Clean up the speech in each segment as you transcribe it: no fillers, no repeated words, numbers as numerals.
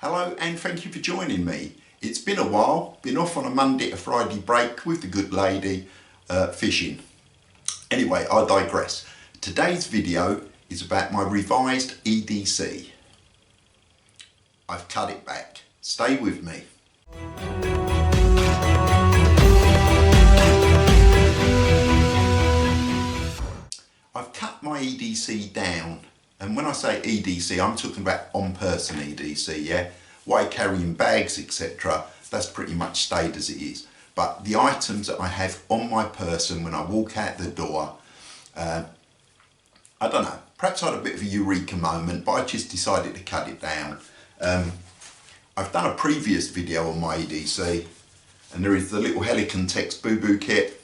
Hello and thank you for joining me. It's been a while, been off on a Monday to Friday break with the good lady fishing. Anyway, I digress. Today's video is about my revised EDC. I've cut it back. Stay with me. I've cut my EDC down, and when I say EDC I'm talking about on-person EDC, yeah? Why carrying bags, etc. That's pretty much stayed as it is. But the items that I have on my person when I walk out the door, I don't know, perhaps I had a bit of a eureka moment, but I just decided to cut it down. I've done a previous video on my EDC, and there is the little Helicon Text Boo Boo kit,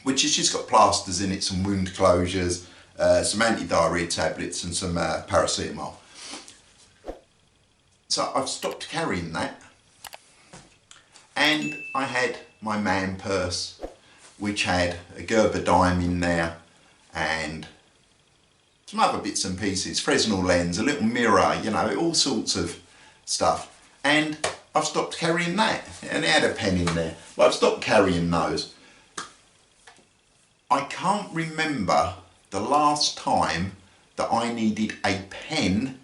which has just got plasters in it, some wound closures, some anti-diarrhea tablets and some paracetamol. So I've stopped carrying that, and I had my man purse, which had a Gerber dime in there and some other bits and pieces, Fresnel lens, a little mirror, you know, all sorts of stuff. And I've stopped carrying that, and it had a pen in there, but I've stopped carrying those. I can't remember the last time that I needed a pen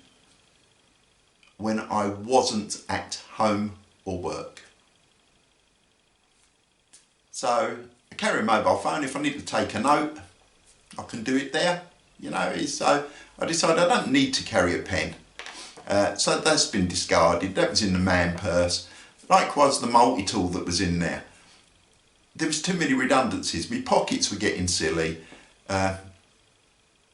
when I wasn't at home or work. So I carry a mobile phone. If I need to take a note, I can do it there, you know. So I decided I don't need to carry a pen. So that's been discarded. That was in the man purse. Likewise the multi-tool that was in there. There was too many redundancies. My pockets were getting silly.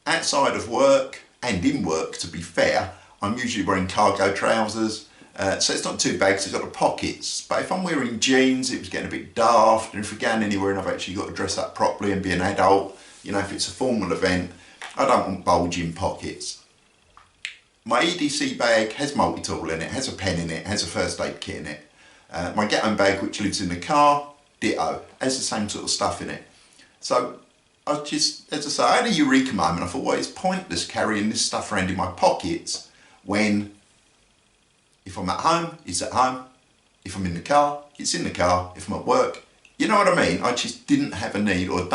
Outside of work, and in work to be fair, I'm usually wearing cargo trousers, so it's not too bad because it's got the pockets. But if I'm wearing jeans, it was getting a bit daft, and if we're going anywhere and I've actually got to dress up properly and be an adult, you know, if it's a formal event, I don't want bulging pockets. My EDC bag has multi-tool in it, has a pen in it, has a first aid kit in it. My get-home bag, which lives in the car, ditto, has the same sort of stuff in it. So I just, as I say, I had a eureka moment. I thought, well, it's pointless carrying this stuff around in my pockets when, if I'm at home, it's at home. If I'm in the car, it's in the car. If I'm at work, you know what I mean? I just didn't have a need, or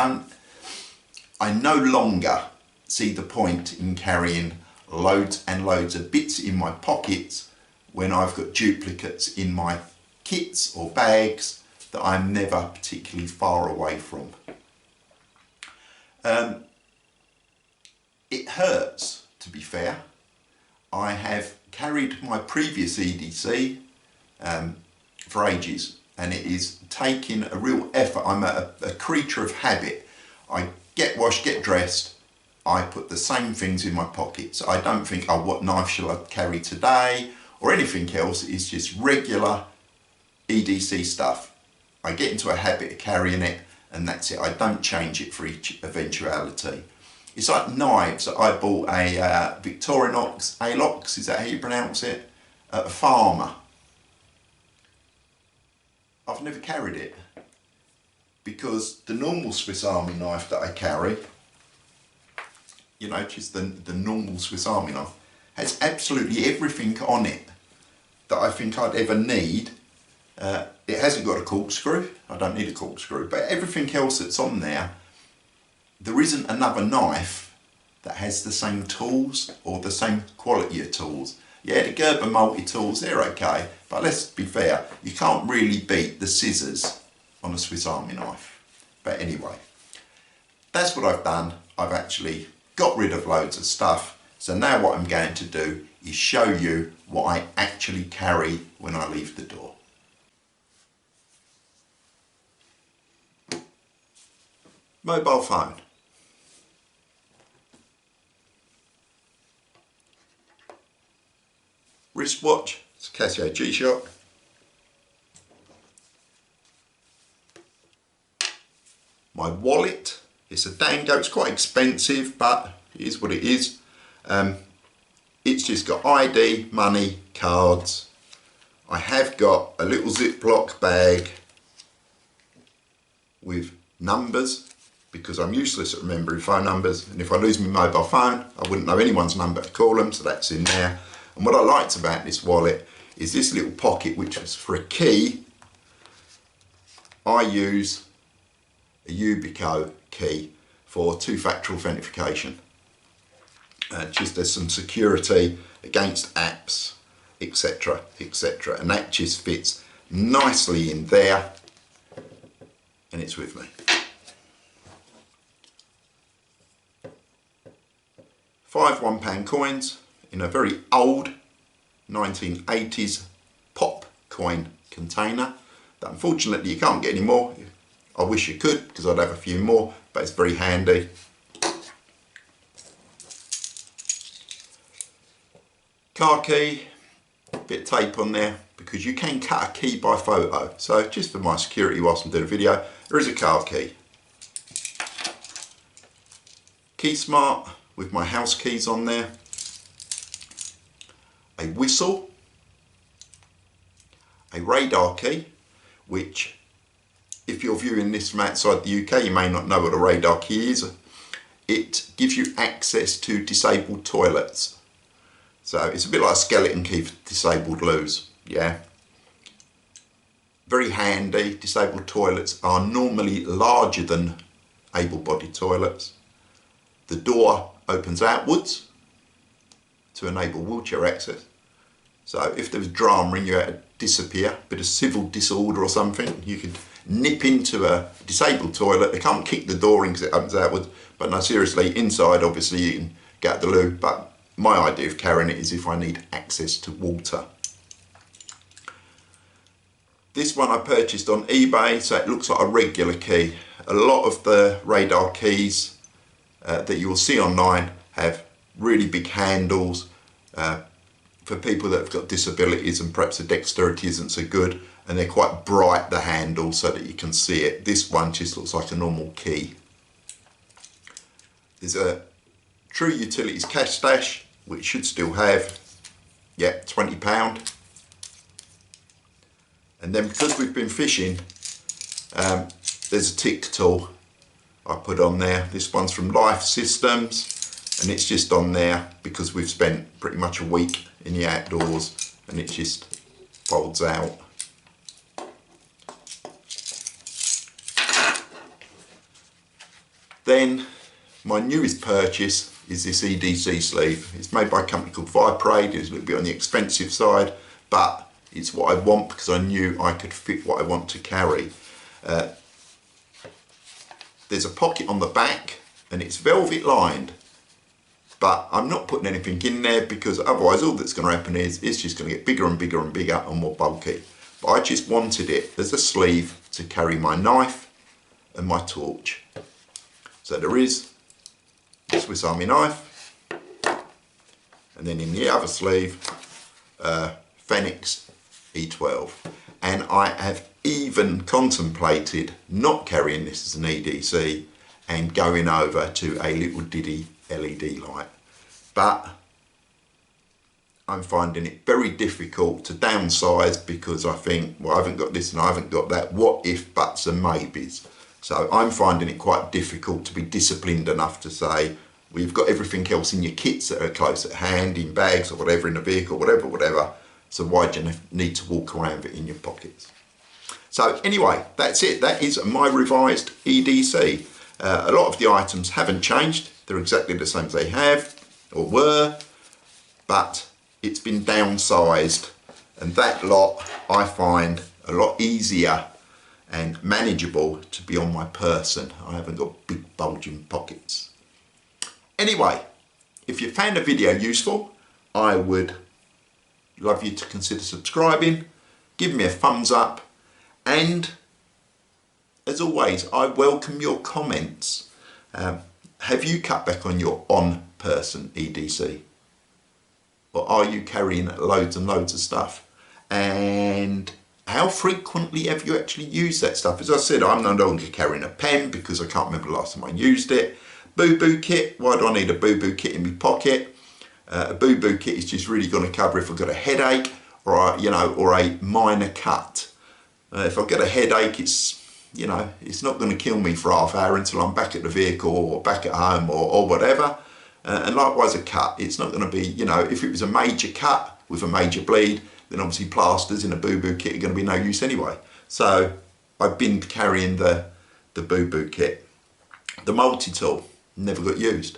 I no longer see the point in carrying loads and loads of bits in my pockets when I've got duplicates in my kits or bags that I'm never particularly far away from. It hurts, to be fair. I have carried my previous EDC for ages, and it is taking a real effort. I'm a creature of habit. I get washed, get dressed, I put the same things in my pockets. I don't think, oh, what knife shall I carry today, or anything else. It's just regular EDC stuff. I get into a habit of carrying it, and that's it. I don't change it for each eventuality. It's like knives. I bought a Victorinox Alox, is that how you pronounce it? At a farmer. I've never carried it because the normal Swiss Army knife that I carry, you know, just the normal Swiss Army knife, has absolutely everything on it that I think I'd ever need. It hasn't got a corkscrew. I don't need a corkscrew, but everything else that's on there, there isn't another knife that has the same tools or the same quality of tools. Yeah, the Gerber multi-tools, they're okay, but let's be fair, you can't really beat the scissors on a Swiss Army knife. But anyway, that's what I've done. I've actually got rid of loads of stuff. So now what I'm going to do is show you what I actually carry when I leave the door. Mobile phone. Wristwatch, it's a Casio G-Shock. My wallet, it's a Dango, it's quite expensive, but it is what it is. It's just got ID, money, cards. I have got a little Ziploc bag with numbers, because I'm useless at remembering phone numbers, and if I lose my mobile phone I wouldn't know anyone's number to call them, so that's in there. And what I liked about this wallet is this little pocket, which was for a key. I use a Ubico key for two-factor authentication. Just there's some security against apps, etc, etc, and that just fits nicely in there, and it's with me. 5 £1 coins in a very old 1980s pop coin container that unfortunately you can't get anymore. I wish you could, because I'd have a few more, but it's very handy. Car key, bit of tape on there, because you can cut a key by photo. So just for my security whilst I'm doing a video, there is a car key. Key smart with my house keys on there. A whistle. A radar key, which if you're viewing this from outside the UK, you may not know what a radar key is. It gives you access to disabled toilets. So it's a bit like a skeleton key for disabled loos, yeah. Very handy. Disabled toilets are normally larger than able-bodied toilets. The door opens outwards to enable wheelchair access. So if there was drama and you had to disappear, a bit of civil disorder or something, you could nip into a disabled toilet. They can't kick the door in because it opens outwards, but no, seriously, inside obviously you can get at the loo, but my idea of carrying it is if I need access to water. This one I purchased on eBay, so it looks like a regular key. A lot of the radar keys that you will see online have really big handles for people that have got disabilities and perhaps the dexterity isn't so good, and they're quite bright, the handles, so that you can see it. This one just looks like a normal key. There's a True Utilities cash stash, which should still have, yeah, £20. And then because we've been fishing, there's a tick tool I put on there. This one's from Life Systems, and it's just on there because we've spent pretty much a week in the outdoors, and it just folds out. Then my newest purchase is this EDC sleeve. It's made by a company called Viprade. It's a little bit on the expensive side, but it's what I want because I knew I could fit what I want to carry. There's a pocket on the back and it's velvet lined, but I'm not putting anything in there because otherwise all that's going to happen is it's just going to get bigger and bigger and bigger and more bulky. But I just wanted it as a sleeve to carry my knife and my torch. So there is a Swiss Army knife, and then in the other sleeve, Fenix E12. And I have even contemplated not carrying this as an EDC and going over to a little Diddy LED light. But I'm finding it very difficult to downsize because I think, well, I haven't got this and I haven't got that. What if, buts and maybes? So I'm finding it quite difficult to be disciplined enough to say, well, you've got everything else in your kits that are close at hand, in bags or whatever, in a vehicle, whatever. So why do you need to walk around with it in your pockets? So anyway, that's it. That is my revised EDC. A lot of the items haven't changed. They're exactly the same as they have or were, but it's been downsized. And that lot I find a lot easier and manageable to be on my person. I haven't got big bulging pockets. Anyway, if you found the video useful, I would love you to consider subscribing, give me a thumbs up, and as always, I welcome your comments. Have you cut back on your on-person EDC? Or are you carrying loads and loads of stuff? And how frequently have you actually used that stuff? As I said, I'm no longer carrying a pen because I can't remember the last time I used it. Boo-boo kit, why do I need a boo-boo kit in my pocket? A boo-boo kit is just really going to cover if I've got a headache or a minor cut. If I've got a headache, it's not going to kill me for half hour until I'm back at the vehicle or back at home or whatever. And likewise a cut, it's not going to be, you know, if it was a major cut with a major bleed, then obviously plasters in a boo-boo kit are going to be no use anyway. So I've been carrying the boo-boo kit. The multi-tool never got used.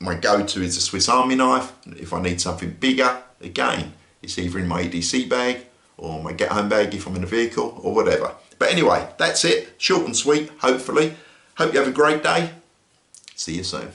My go-to is a Swiss Army knife. If I need something bigger, again, it's either in my EDC bag or my get-home bag if I'm in a vehicle or whatever. But anyway, that's it. Short and sweet, hopefully. Hope you have a great day. See you soon.